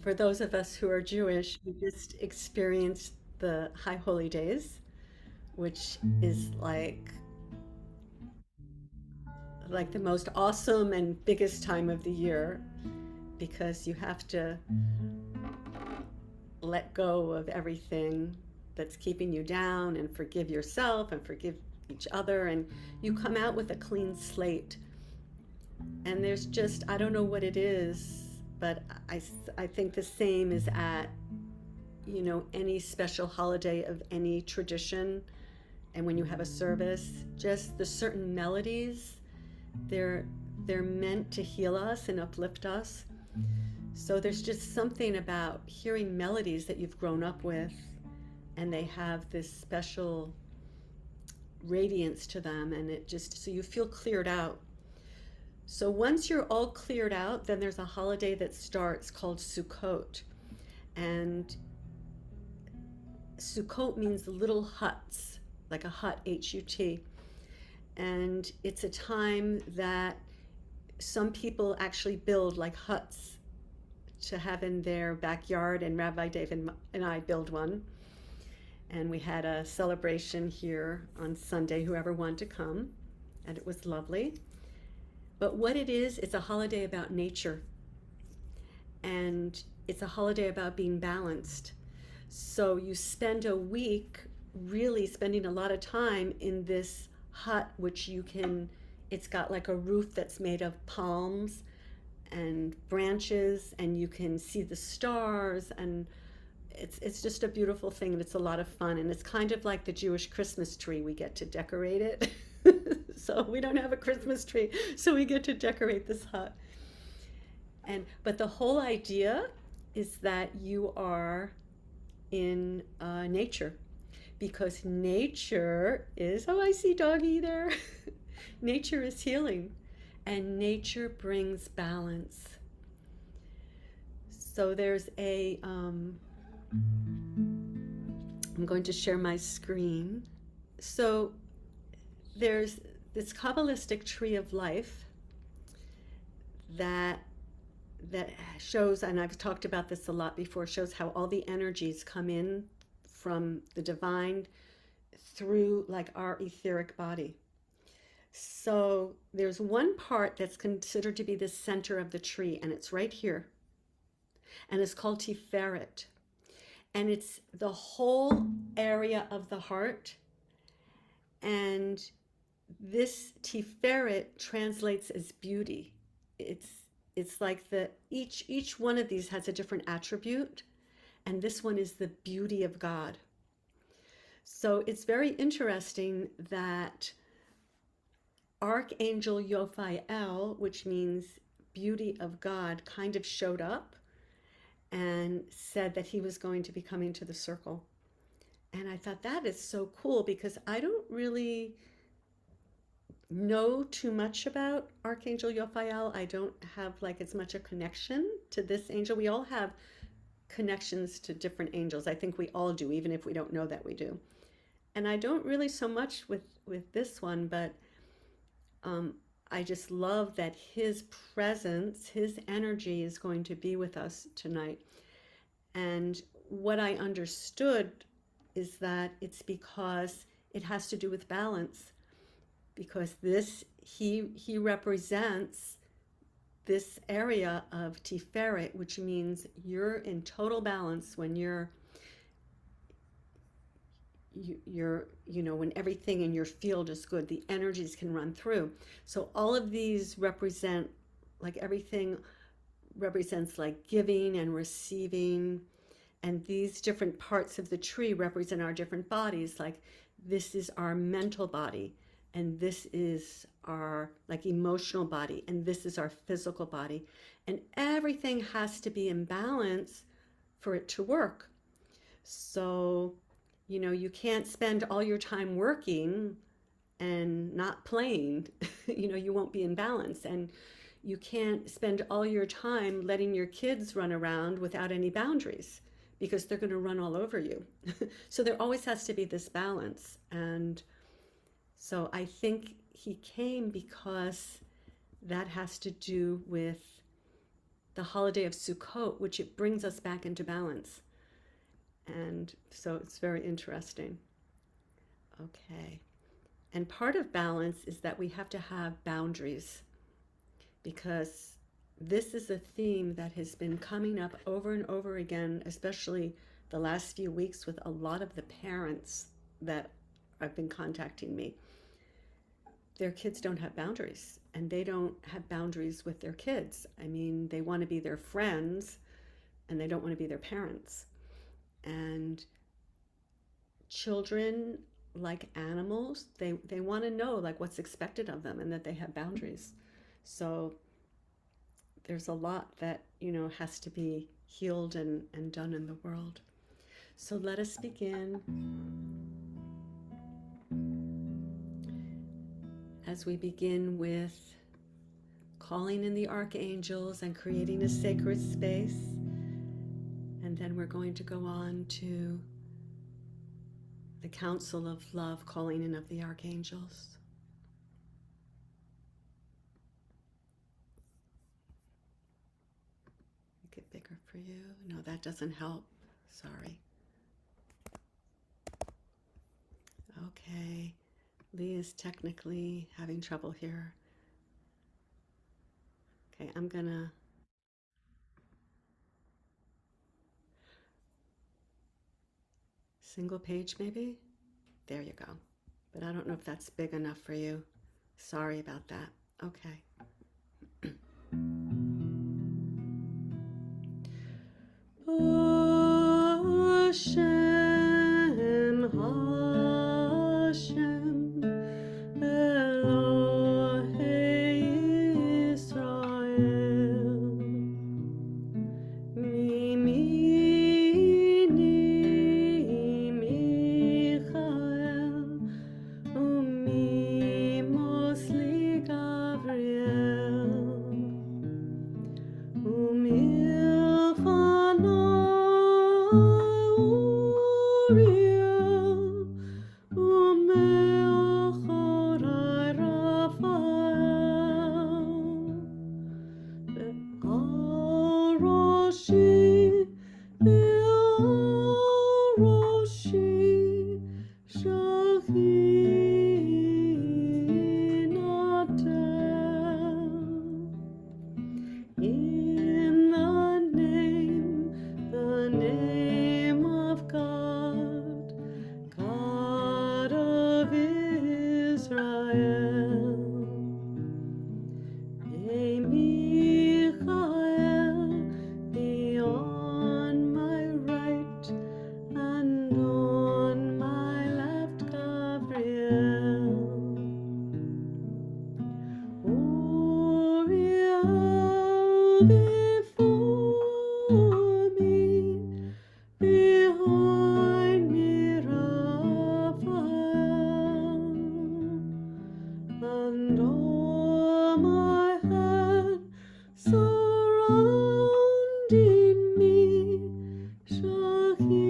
For those of us who are Jewish, we just experienced the High Holy Days, which is like the most awesome and biggest time of the year because you have to let go of everything that's keeping you down and forgive yourself and forgive each other, and you come out with a clean slate. And there's just, I don't know what it is, but I think the same is at any special holiday of any tradition. And when you have a service, just the certain melodies, they're they're meant to heal us and uplift us. So there's just something about hearing melodies that you've grown up with, and they have this special radiance to them, and it just, so you feel cleared out. So once you're all cleared out, then there's a holiday that starts called Sukkot. And Sukkot means little huts, like a hut, H-U-T. And it's a time that some people actually build like huts to have in their backyard, and Rabbi Dave and I build one. And we had a celebration here on Sunday, whoever wanted to come, and it was lovely. But what it is, it's a holiday about nature, and it's a holiday about being balanced. So you spend a week really spending a lot of time in this hut, which it's got like a roof that's made of palms and branches, and you can see the stars, and it's just a beautiful thing, and it's a lot of fun, and it's kind of like the Jewish Christmas tree. We get to decorate it. So we don't have a Christmas tree, so we get to decorate this hut. And but the whole idea is that you are in nature, because nature is, oh, I see doggy there. Nature is healing, and nature brings balance. So I'm going to share my screen. So there's this Kabbalistic tree of life that shows, and I've talked about this a lot before, shows how all the energies come in from the divine through like our etheric body. So there's one part that's considered to be the center of the tree, and it's right here, and it's called Tiferet, and it's the whole area of the heart. And this Tiferet translates as beauty. It's like each one of these has a different attribute, and this one is the beauty of God. So it's very interesting that Archangel Yophiel, which means beauty of God, kind of showed up and said that he was going to be coming to the circle. And I thought that is so cool, because I don't really know too much about Archangel Yophiel. I don't have like as much a connection to this angel. We all have connections to different angels. I think we all do, even if we don't know that we do. And I don't really so much with this one, but I just love that his presence, his energy is going to be with us tonight. And what I understood is that it's because it has to do with balance, because he represents this area of Tiferet, which means you're in total balance when when everything in your field is good, the energies can run through. So all of these represent, like everything represents like giving and receiving, and these different parts of the tree represent our different bodies. Like this is our mental body, and this is our like emotional body, and this is our physical body, and everything has to be in balance for it to work. So you can't spend all your time working and not playing. You won't be in balance. And you can't spend all your time letting your kids run around without any boundaries, because they're going to run all over you. So there always has to be this balance. And so I think he came because that has to do with the holiday of Sukkot, which it brings us back into balance. And so it's very interesting. Okay. And part of balance is that we have to have boundaries, because this is a theme that has been coming up over and over again, especially the last few weeks with a lot of the parents that have been contacting me. Their kids don't have boundaries, and they don't have boundaries with their kids. I mean, they want to be their friends and they don't want to be their parents. And children, like animals, they want to know like what's expected of them and that they have boundaries. So there's a lot that, has to be healed and done in the world. So let us begin. As we begin with calling in the archangels and creating a sacred space, and then we're going to go on to the council of love, calling in of the archangels. Make it bigger for you. No, that doesn't help. Sorry. Okay. Lee is technically having trouble here. Okay, I'm gonna single page maybe? There you go. But I don't know if that's big enough for you. Sorry about that. Okay. Hashem, Hashem, Elohei Israel, Mimini Michael, Umimosli Gabriel, Umilchana Uriel, Umeachorai Raphael, Be'al Roshi, Be'al Roshi, Shechinatel. In the name of God, God of Israel. May Michael be on my right and on my left, Gabriel. Uriel before me, behind me Raphael, and all my head surrounding me, Shechinatel.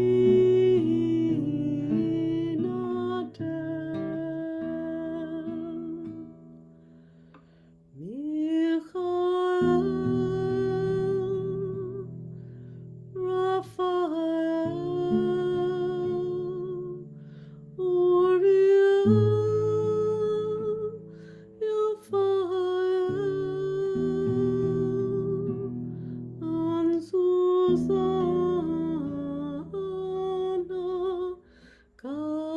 Michael, Raphael, Uriel, Yofiel, and Susanna, Gabriel.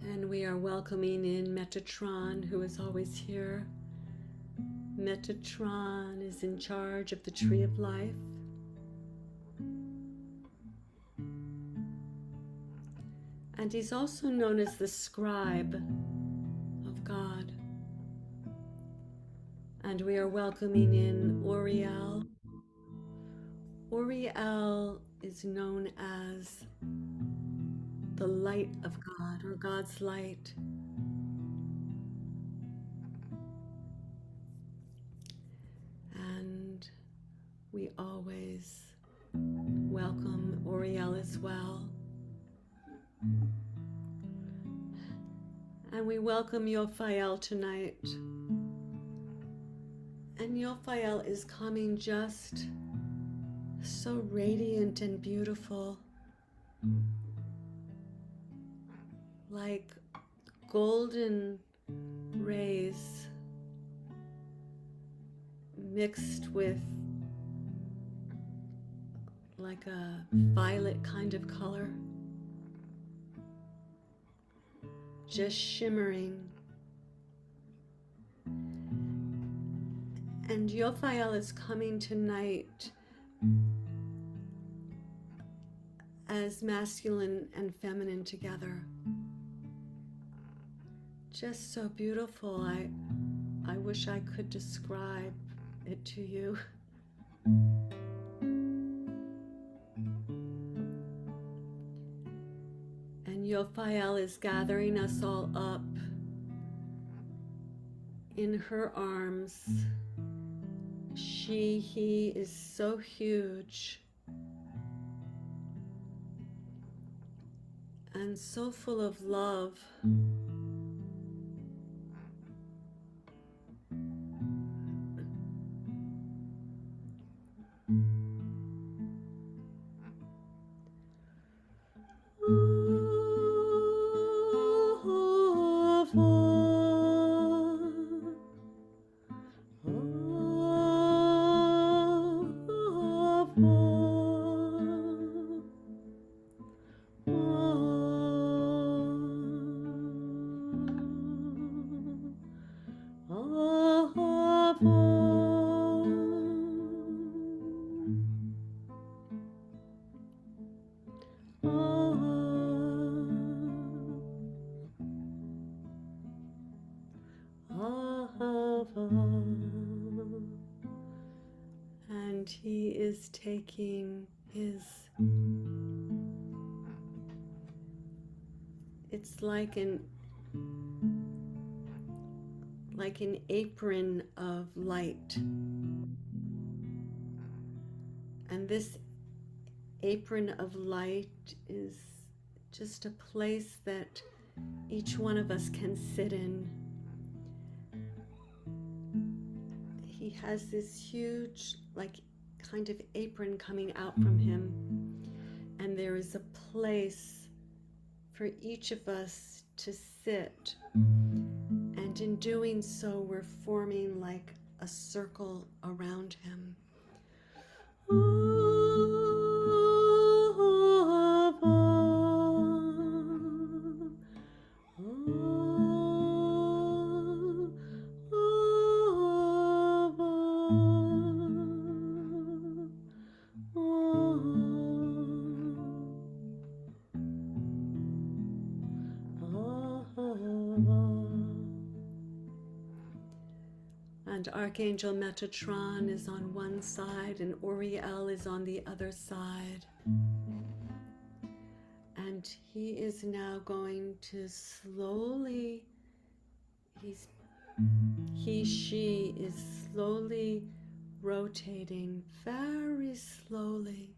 And we are welcoming in Metatron, who is always here. Metatron is in charge of the Tree of Life. And he's also known as the Scribe of God. And we are welcoming in Uriel. Uriel is known as the light of God, or God's light. we always welcome AAYofiel as well. And we welcome AAYofiel tonight. And AAYofiel is coming just so radiant and beautiful, like golden rays mixed with like a violet kind of color, just shimmering. And AAYofiel is coming tonight as masculine and feminine together. Just so beautiful. I wish I could describe it to you. And AAYofiel is gathering us all up in her arms. He is so huge and so full of love. And he is taking his, it's like an apron of light. And this apron of light is just a place that each one of us can sit in. He has this huge, like, kind of apron coming out from him, and there is a place for each of us to sit, and in doing so we're forming like a circle around him. And Archangel Metatron is on one side and AAYofiel is on the other side. And he is now going to slowly, she is slowly rotating very slowly,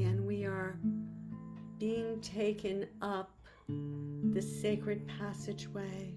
and we are being taken up the sacred passageway.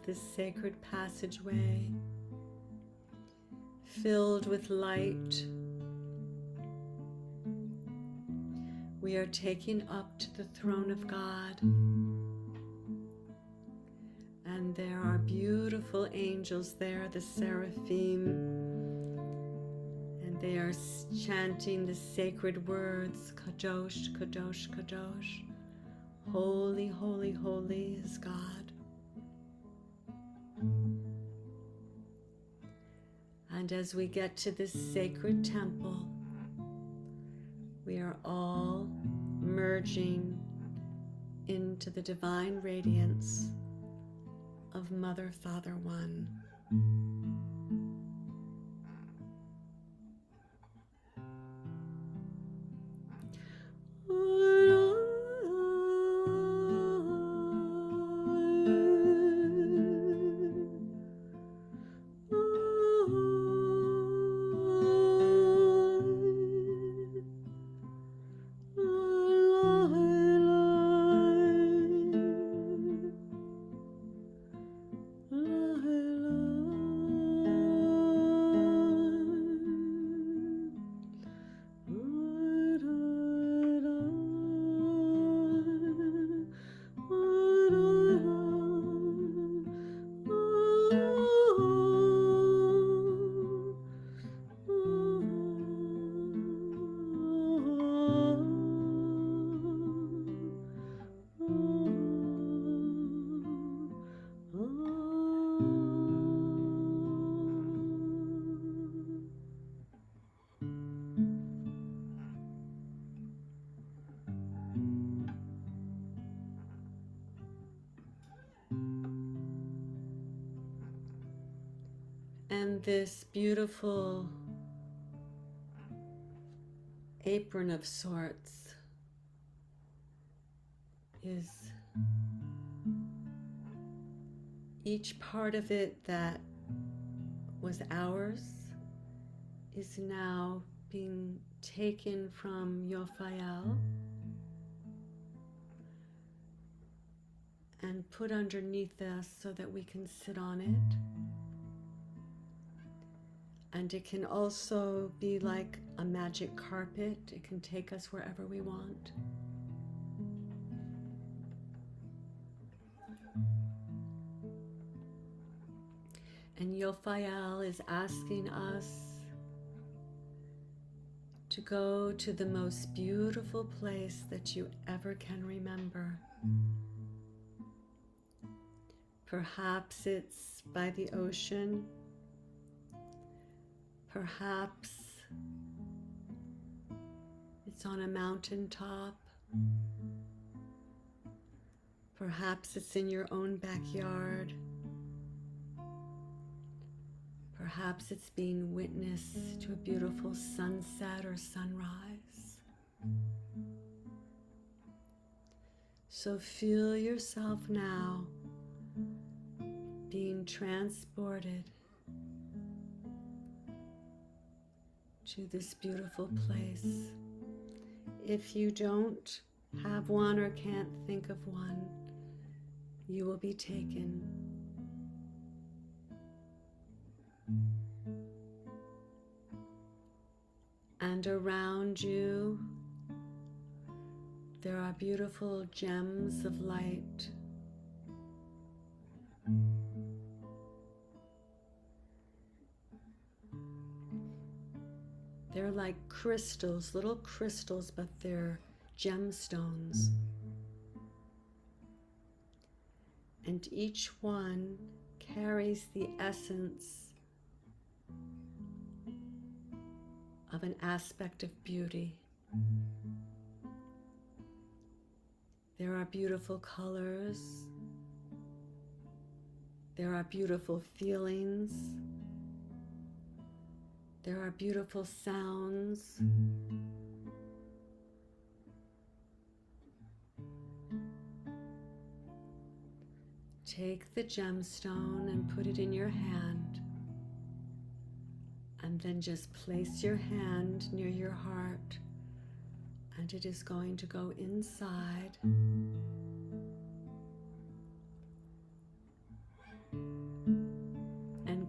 this sacred passageway filled with light. We are taking up to the throne of God, and there are beautiful angels there, the seraphim, and they are chanting the sacred words, Kadosh, Kadosh, Kadosh. Holy, holy, holy is God. And as we get to this sacred temple, we are all merging into the divine radiance of Mother, Father, One. And this beautiful apron of sorts is each part of it that was ours is now being taken from Yofiel and put underneath us so that we can sit on it. And it can also be like a magic carpet. It can take us wherever we want. And Yofiel is asking us to go to the most beautiful place that you ever can remember. Perhaps it's by the ocean. Perhaps it's on a mountaintop. Perhaps it's in your own backyard. Perhaps it's being witness to a beautiful sunset or sunrise. So feel yourself now being transported to this beautiful place. If you don't have one or can't think of one, you will be taken. And around you, there are beautiful gems of light. They're like crystals, little crystals, but they're gemstones. And each one carries the essence of an aspect of beauty. There are beautiful colors. There are beautiful feelings. There are beautiful sounds. Take the gemstone and put it in your hand, and then just place your hand near your heart, and it is going to go inside.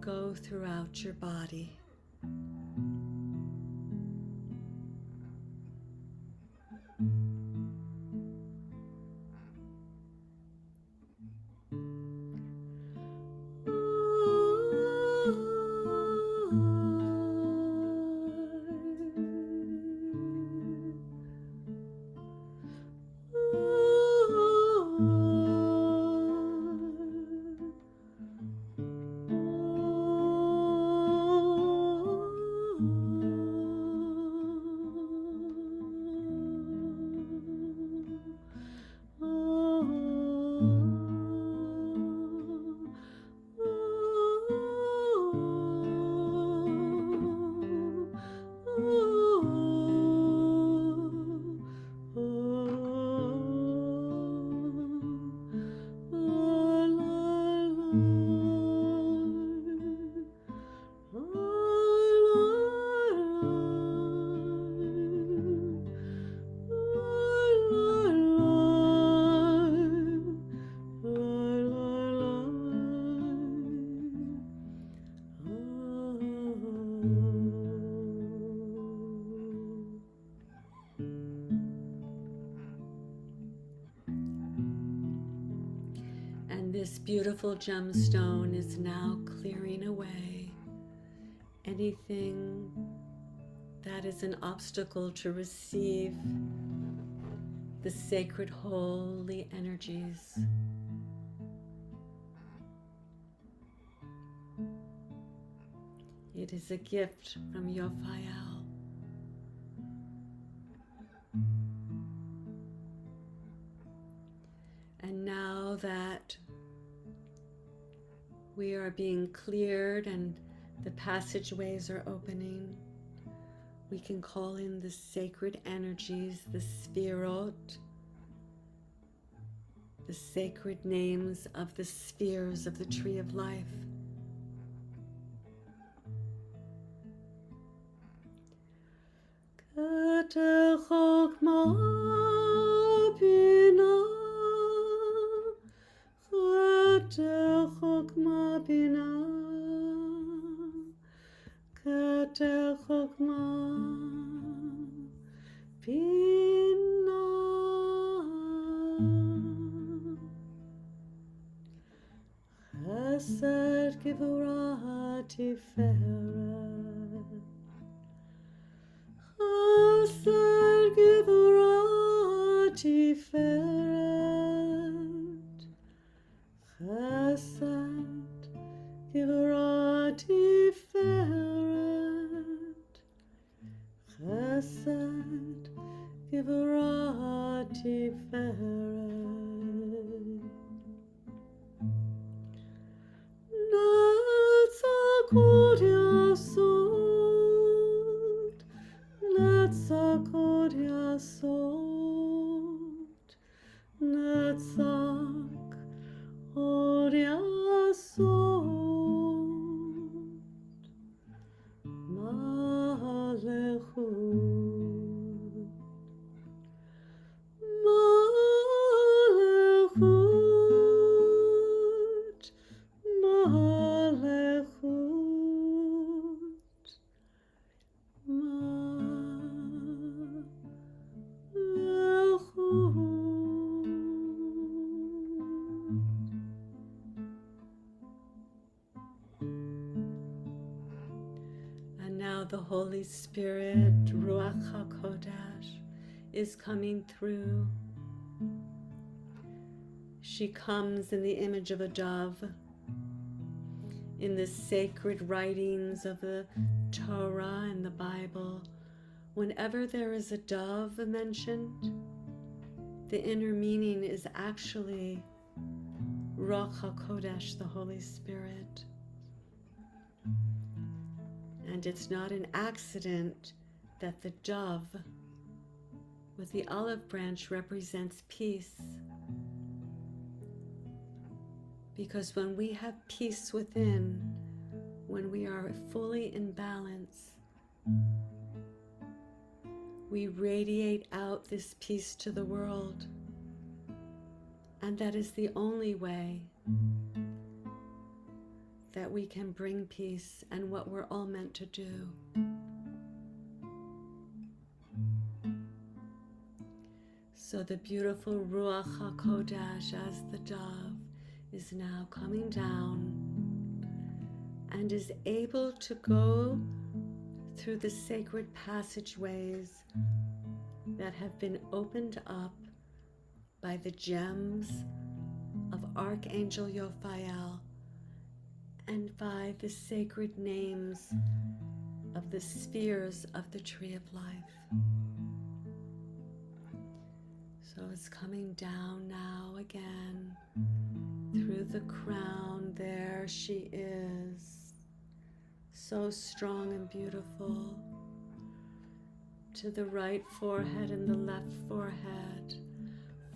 go throughout your body. And this beautiful gemstone is now clearing away anything that is an obstacle to receive the sacred holy energies. It is a gift from Yofiel. And now that we are being cleared and the passageways are opening, we can call in the sacred energies, the Sphirot, the sacred names of the spheres of the Tree of Life. Keter Chokma Bina, Keter Chokma Bina, Keter Chokma Bina, Chesed Gevurah Tiferet, Chesed Gevurah Tiferet, Chesed Gevurah Tiferet, Chesed Gevurah Tiferet. Netzach Yasod, Netzach Yasod, Netzach Yasod, Malechut, Malechut, Malechut, Malechut. And now the Holy Spirit, Ruach HaKodesh, is coming through. She comes in the image of a dove, in the sacred writings of the Torah and the Bible. Whenever there is a dove mentioned, the inner meaning is actually Ruach HaKodesh, the Holy Spirit. And it's not an accident that the dove with the olive branch represents peace. Because when we have peace within, when we are fully in balance, we radiate out this peace to the world. And that is the only way that we can bring peace and what we're all meant to do. So the beautiful Ruach HaKodesh as the dove is now coming down and is able to go through the sacred passageways that have been opened up by the gems of Archangel Yofiel and by the sacred names of the spheres of the Tree of Life. So it's coming down now again through the crown. There she is, so strong and beautiful. To the right forehead and the left forehead,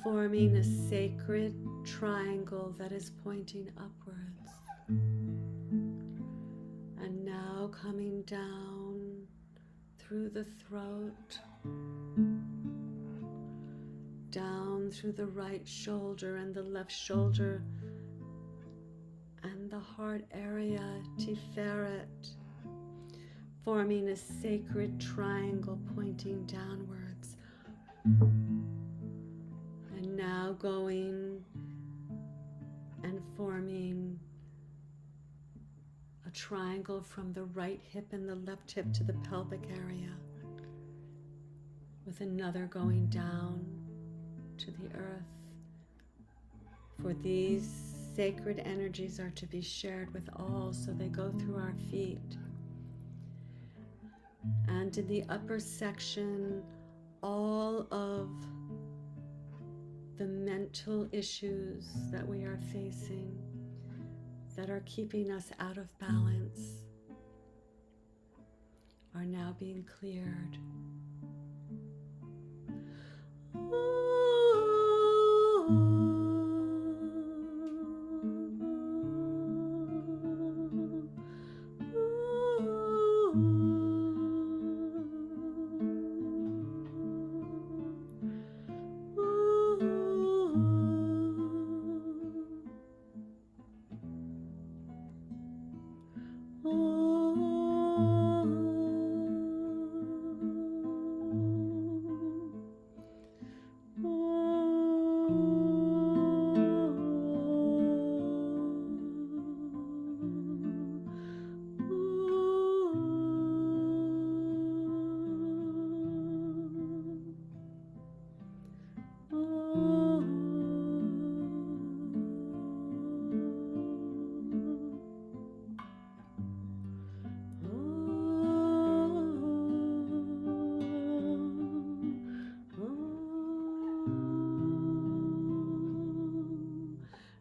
forming a sacred triangle that is pointing upwards. And now coming down through the throat, down through the right shoulder and the left shoulder and the heart area, Tiferet, forming a sacred triangle pointing downwards. And now going and forming a triangle from the right hip and the left hip to the pelvic area, with another going down to the earth. For these sacred energies are to be shared with all, so they go through our feet. And in the upper section, all of the mental issues that we are facing that are keeping us out of balance are now being cleared.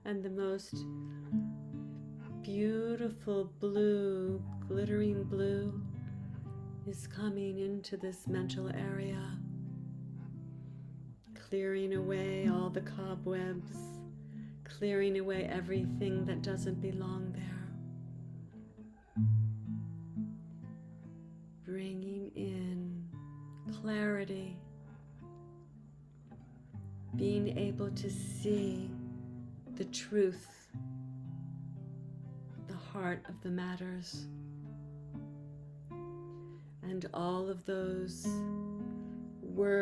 And the most beautiful blue, glittering blue, is coming into this mental area, clearing away all the cobwebs, clearing away everything that doesn't belong there, bringing in clarity, being able to see the truth, the heart of the matters, and all of those words